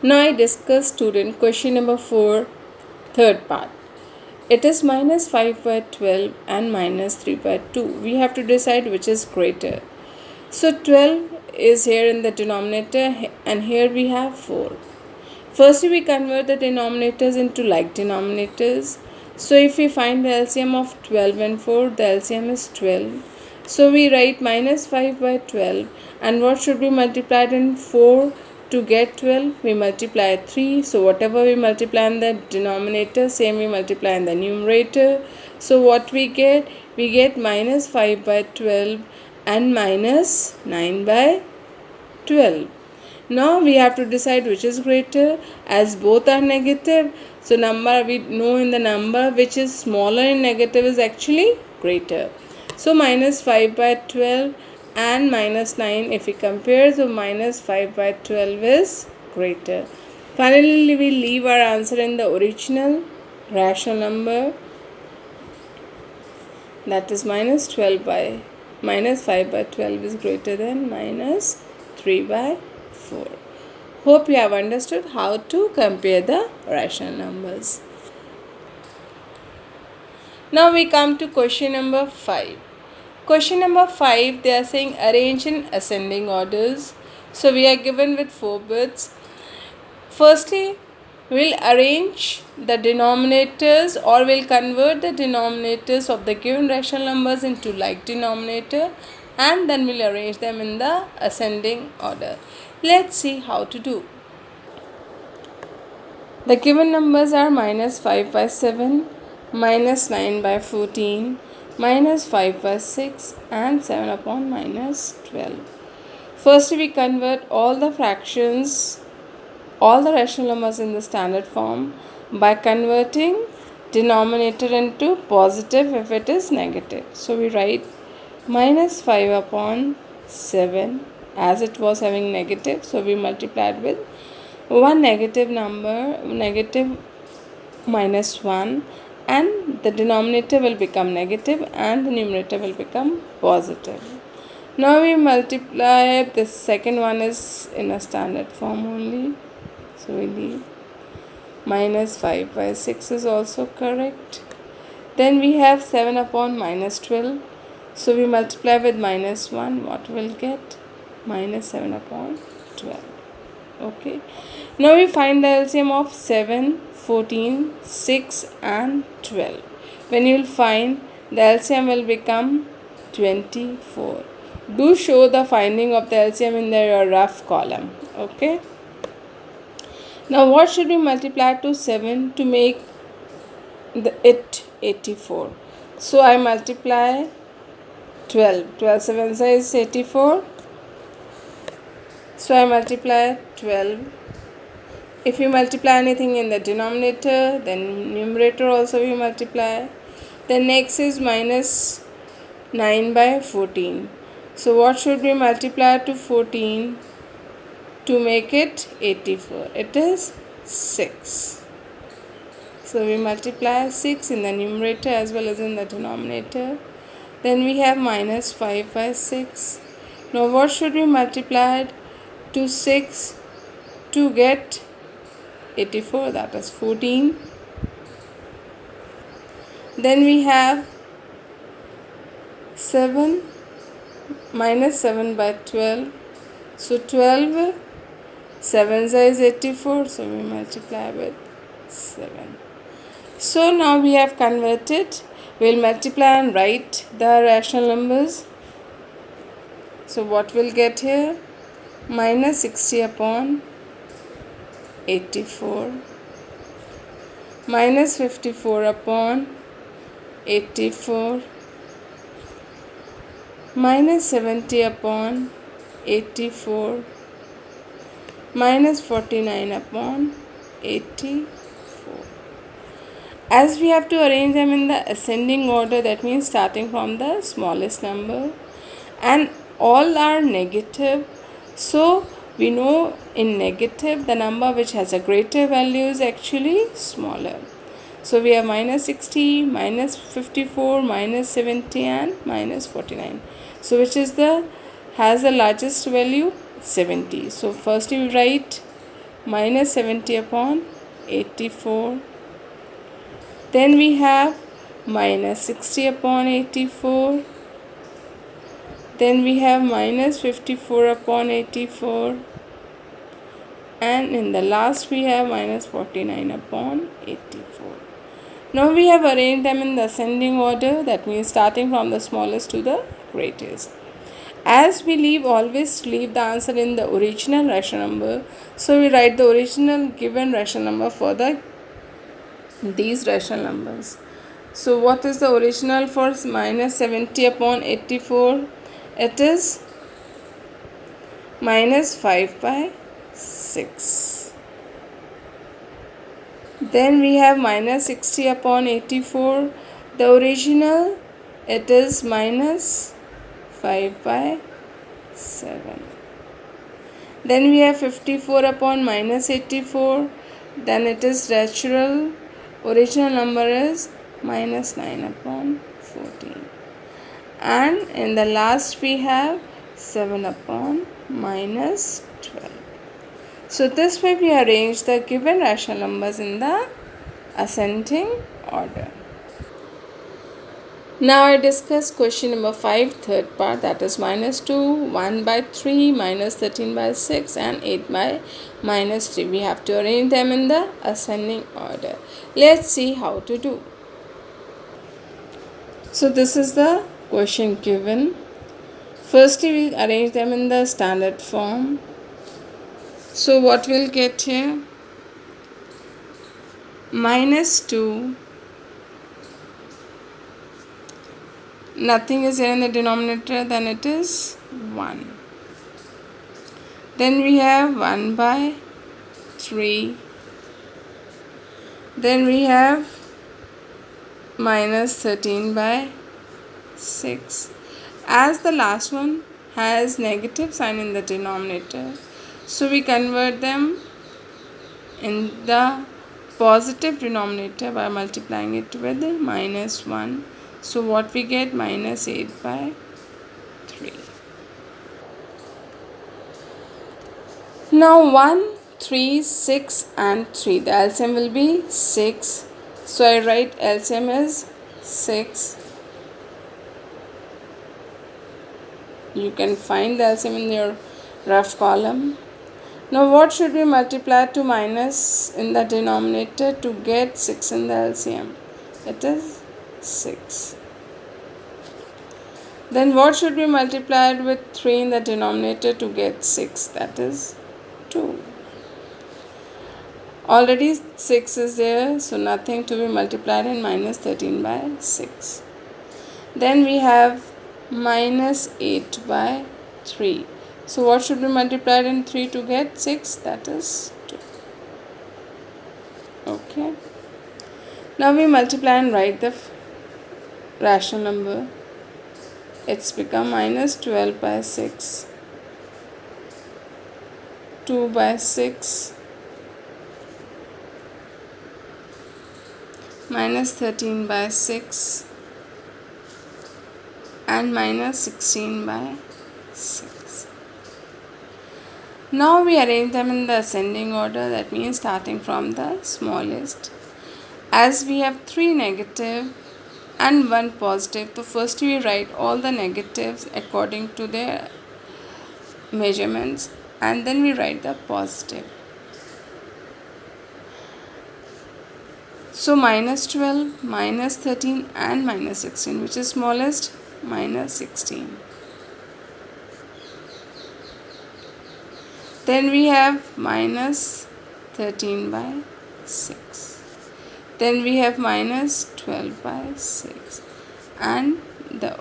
Now I discuss student question number 4, third part. It is minus 5 by 12 and minus 3 by 2. We have to decide which is greater. So 12 is here in the denominator and here we have 4. Firstly, we convert the denominators into like denominators. So if we find the LCM of 12 and 4, the LCM is 12. So we write minus 5 by 12, and what should be multiplied in 4 to get 12? We multiply 3. So whatever we multiply in the denominator, same we multiply in the numerator. So what we get? We get minus 5 by 12 and minus 9 by 12. Now we have to decide which is greater, as both are negative. So number, we know in the number which is smaller in negative is actually greater. So minus 5 by 12 and minus 9, if we compare, so minus 5 by 12 is greater. Finally, we leave our answer in the original rational number, that is minus 5 by 12 is greater than minus 3 by 4. Hope you have understood how to compare the rational numbers. Now we come to question number 5. Question number 5, they are saying arrange in ascending orders. So we are given with 4 bits. Firstly, we'll arrange the denominators, or we'll convert the denominators of the given rational numbers into like denominator, and then we'll arrange them in the ascending order. Let's see how to do. The given numbers are minus 5 by 7, minus 9 by 14, minus 5 by 6 and 7 upon minus 12. Firstly, we convert all the fractions, all the rational numbers in the standard form by converting denominator into positive if it is negative. So we write minus 5 upon 7, as it was having negative, so we multiplied with one negative number, negative minus 1, and the denominator will become negative and the numerator will become positive. Now we multiply, the second one is in a standard form only, so we leave. Minus 5 by 6 is also correct. Then we have 7 upon minus 12, so we multiply with minus 1, what will get? Minus 7 upon 12. Okay, now we find the LCM of 7, 14, 6 and 12. When you will find, the LCM will become 24. Do show the finding of the LCM in the rough column. Okay, now what should we multiply to 7 to make it 84? So I multiply 12. 12 7 is 84. So I multiply 12. If we multiply anything in the denominator, then numerator also we multiply. Then next is minus 9 by 14. So what should we multiply to 14 to make it 84? It is 6. So we multiply 6 in the numerator as well as in the denominator. Then we have minus 5 by 6. Now what should we multiply to 6 to get 84? That is 14. Then we have 7, minus 7 by 12. So 12, 7 is 84, so we multiply with 7. So now we have converted. We'll multiply and write the rational numbers. So what we'll get here? Minus 60 upon 84, minus 54 upon 84, minus 70 upon 84, minus 49 upon 84. As we have to arrange them in the ascending order, that means starting from the smallest number, and all are negative. So we know in negative, the number which has a greater value is actually smaller. So we have minus 60, minus 54, minus 70 and minus 49. So which is has the largest value? 70. So first we write minus 70 upon 84. Then we have minus 60 upon 84. Then we have minus 54 upon 84. And in the last we have minus 49 upon 84. Now we have arranged them in the ascending order, that means starting from the smallest to the greatest. As we always leave the answer in the original rational number, so we write the original given rational number for these rational numbers. So what is the original for minus 70 upon 84? It is minus 5 by 6. Then we have minus 60 upon 84. The original, it is minus 5 by 7. Then we have 54 upon minus 84. Then it is natural. Original number is minus 9 upon 14. And in the last we have 7 upon minus 12. So this way we arrange the given rational numbers in the ascending order. Now I discuss question number 5, third part, that is minus 2, 1 by 3, minus 13 by 6 and 8 by minus 3. We have to arrange them in the ascending order. Let's see how to do. So this is the question given. Firstly, we arrange them in the standard form. So what we'll get here? Minus 2. Nothing is there in the denominator, then it is 1. Then we have 1 by 3. Then we have minus 13 by 6. As the last one has negative sign in the denominator, so we convert them in the positive denominator by multiplying it with minus 1. So what we get? Minus 8 by 3. Now 1, 3, 6 and 3. The LCM will be 6. So I write LCM is 6. You can find the LCM in your rough column. Now what should we multiply to minus in the denominator to get 6 in the LCM? It is 6. Then what should be multiplied with 3 in the denominator to get 6? That is 2. Already 6 is there, so nothing to be multiplied, in minus 13 by 6. Then we have minus 8 by 3. So what should be multiplied in 3 to get 6? That is 2. Okay. Now we multiply and write the rational number. It's become minus 12 by 6, 2 by 6, minus 13 by 6 and minus 16 by 6. Now we arrange them in the ascending order, that means starting from the smallest. As we have 3 negative and 1 positive, so first we write all the negatives according to their measurements and then we write the positive. So minus 12, minus 13 and minus 16, which is smallest? Minus 16. Then we have minus 13 by 6. Then we have minus 12 by 6 and the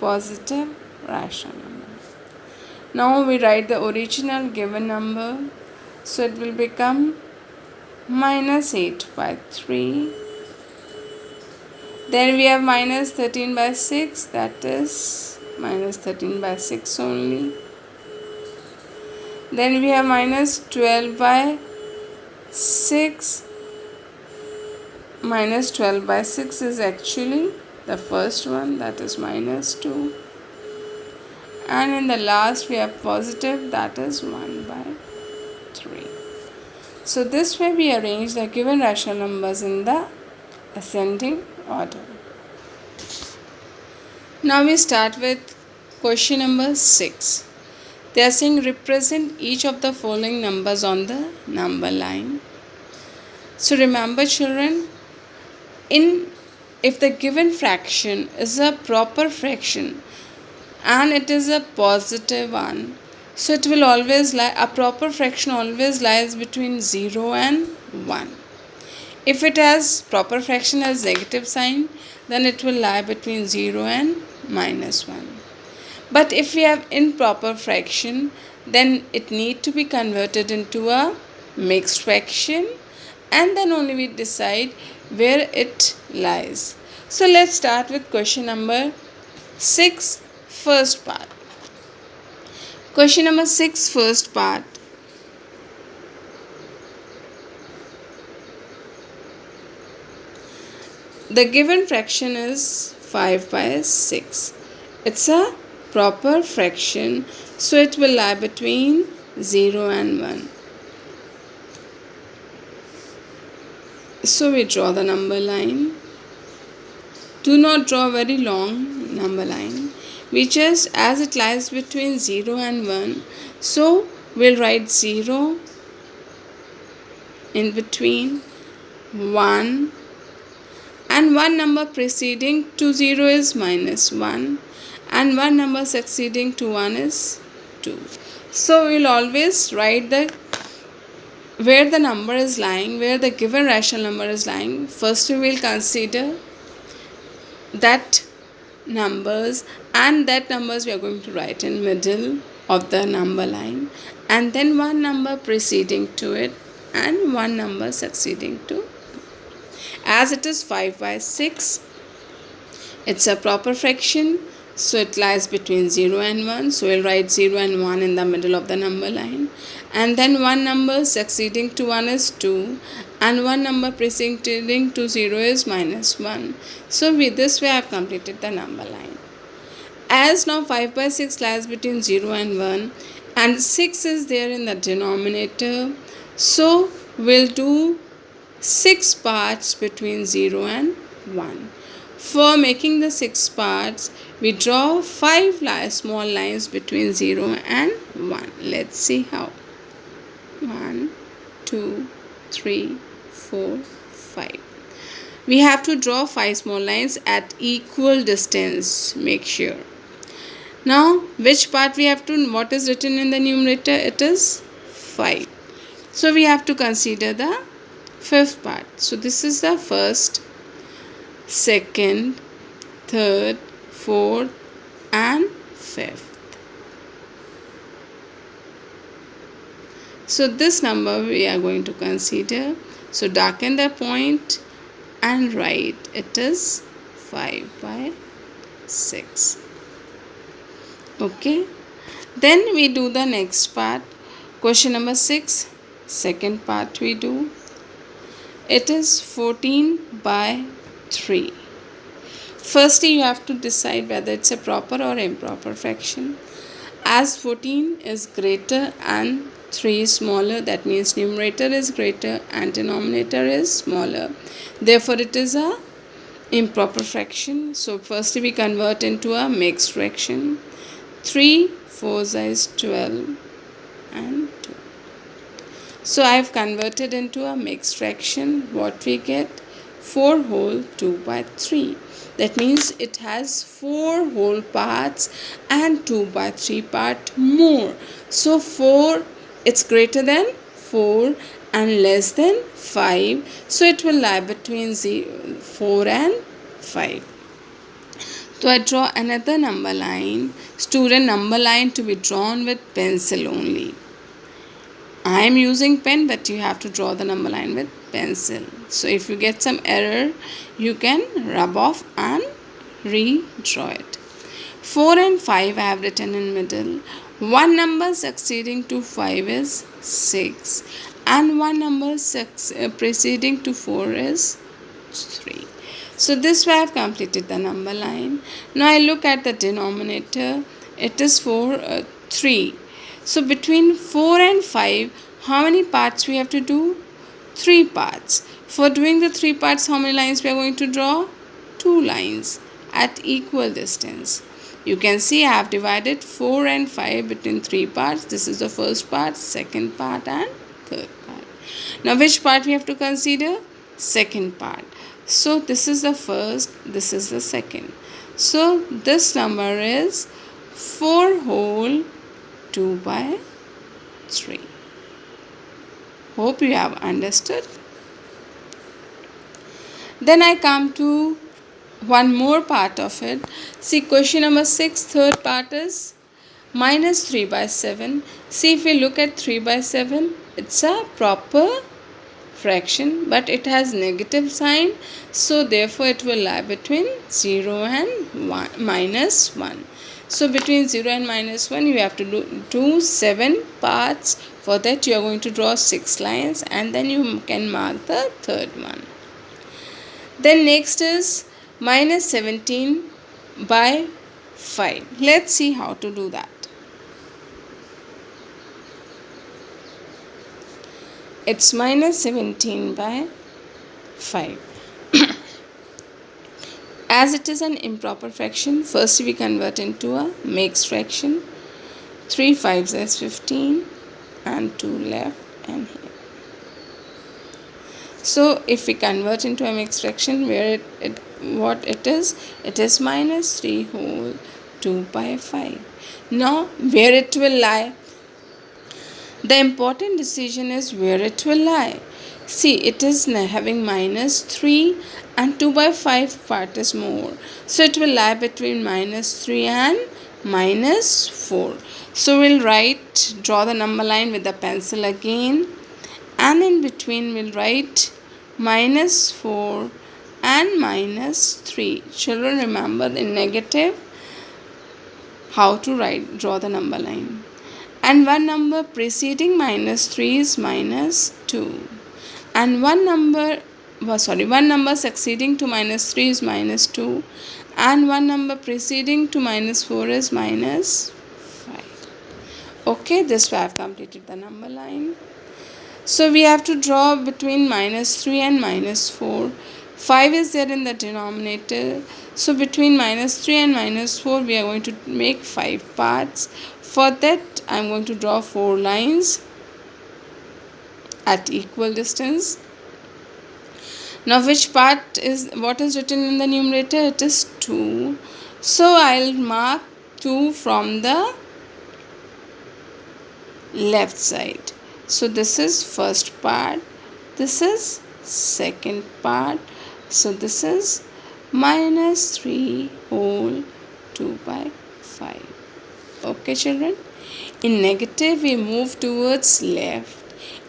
positive rational number. Now we write the original given number. So it will become minus 8 by 3. Then we have minus 13 by 6, that is minus 13 by 6 only. Then we have minus 12 by 6. Minus 12 by 6 is actually the first one, that is minus 2. And in the last we have positive, that is 1 by 3. So this way we arrange the given rational numbers in the ascending order. Now we start with question number 6. They are saying represent each of the following numbers on the number line. So remember children, if the given fraction is a proper fraction and it is a positive one, so it will always lie, a proper fraction always lies between 0 and 1. If it has proper fraction as negative sign, then it will lie between 0 and -1. But if we have improper fraction, then it need to be converted into a mixed fraction, and then only we decide where it lies. So let's start with question number 6, first part. Question number 6, first part. The given fraction is 5/6. It's a proper fraction, so it will lie between 0 and 1. So we draw the number line. Do not draw a very long number line. We just, as it lies between 0 and 1, so we'll write 0 in between, 1, and one number preceding to 0 is -1, and one number succeeding to 1 is 2. So we'll always write where the number is lying, where the given rational number is lying. First we will consider that numbers, and that numbers we are going to write in middle of the number line, and then one number preceding to it and one number succeeding to. As it is 5/6, it's a proper fraction, so it lies between 0 and 1. So we'll write 0 and 1 in the middle of the number line, and then one number succeeding to 1 is 2, and one number preceding to 0 is -1. So with this way I have completed the number line. As now 5/6 lies between 0 and 1, and 6 is there in the denominator, so we'll do 6 parts between 0 and 1. For making the 6 parts, we draw 5 small lines between 0 and 1. Let's see how. 1, 2, 3, 4, 5. We have to draw 5 small lines at equal distance. Make sure. Now, which part we have to, what is written in the numerator? It is 5. So we have to consider the fifth part. So this is the first, second, third, fourth, and fifth. So this number we are going to consider. So darken the point and write it is 5/6. Okay. Then we do the next part. Question number 6, second part we do. It is 14/3. Firstly, you have to decide whether it's a proper or improper fraction. As 14 is greater and 3 is smaller, that means numerator is greater and denominator is smaller. Therefore, it is a improper fraction. So firstly, we convert into a mixed fraction. 3 4 is 12 and 2. So I have converted into a mixed fraction. What we get? 4 whole 2/3. That means it has 4 whole parts and 2/3 part more. So 4, it's greater than 4 and less than 5. So it will lie between 4 and 5. So I draw another number line. Student, number line to be drawn with pencil only. I am using pen, but you have to draw the number line with pencil. So if you get some error, you can rub off and redraw it. 4 and 5 I have written in middle. One number succeeding to 5 is 6, and one number preceding to 4 is 3. So this way I have completed the number line. Now I look at the denominator. It is 3. So between 4 and 5, How many parts we have to do? 3 parts. For doing the 3 parts, how many lines we are going to draw? 2 lines at equal distance. You can see I have divided 4 and 5 between 3 parts. This is the first part, second part and third part. Now which part we have to consider? Second part. So this is the first, this is the second. So this number is 4 whole 2 by 3. Hope you have understood. Then I come to one more part of it. See, question number 6, third part is minus 3 by 7. See, if we look at 3 by 7, it's a proper fraction, but it has negative sign, so therefore it will lie between 0 and minus 1. So between 0 and minus 1 you have to do 7 parts. For that you are going to draw 6 lines and then you can mark the third one. Then next is minus 17 by 5. Let's see how to do that. It's minus 17 by 5. As it is an improper fraction, first we convert into a mixed fraction. 3 5s is 15 and 2 left and here. So if we convert into a mixed fraction, where what it is minus 3 whole 2 by 5. Now where it will lie? The important decision is where it will lie. See, it is having minus 3 and 2 by 5 part is more. So it will lie between minus 3 and minus 4. So we'll draw the number line with the pencil again. And in between we'll write minus 4 and minus 3. Children, remember in negative how to draw the number line. And one number preceding minus 3 is minus 2. And one number succeeding to minus 3 is minus 2. And one number preceding to minus 4 is minus 5. Okay, this way I have completed the number line. So we have to draw between minus 3 and minus 4. 5 is there in the denominator. So between minus 3 and minus 4 we are going to make 5 parts. For that I am going to draw 4 lines at equal distance. Now which part is what is written in the numerator? It is 2. So I'll mark 2 from the left side. So this is first part, this is second part. So this is minus 3 whole 2 by 5. Okay children, in negative we move towards left,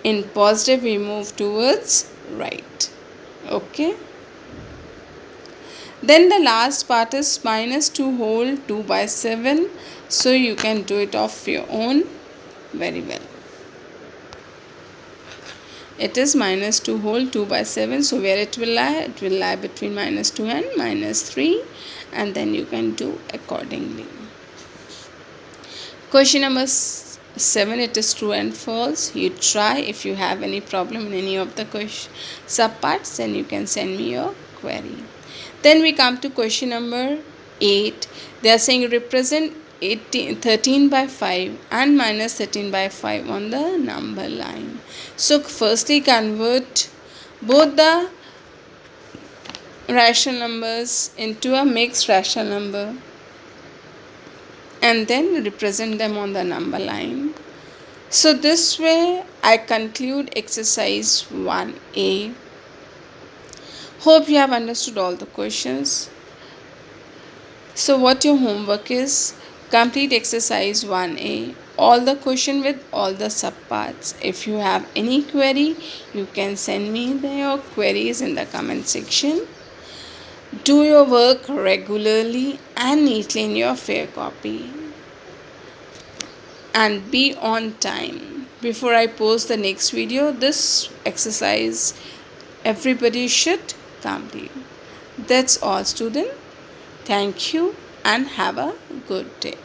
in positive we move towards right. Okay, then the last part is minus 2 whole 2 by 7. So you can do it of your own very well. It is minus 2 whole 2 by 7. So where it will lie? It will lie between minus 2 and minus 3. And then you can do accordingly. Question number 7, it is true and false. You try. If you have any problem in any of the subparts, then you can send me your query. Then we come to question number 8. They are saying represent 13 by 5 and minus 13 by 5 on the number line. So firstly convert both the rational numbers into a mixed rational number and then represent them on the number line. So this way I conclude exercise 1A. Hope you have understood all the questions. So what your homework is, complete exercise 1A, all the question with all the subparts. If you have any query, you can send me your queries in the comment section. Do your work regularly and neatly in your fair copy. And be on time. Before I post the next video, this exercise everybody should complete. That's all students. Thank you and have a good day.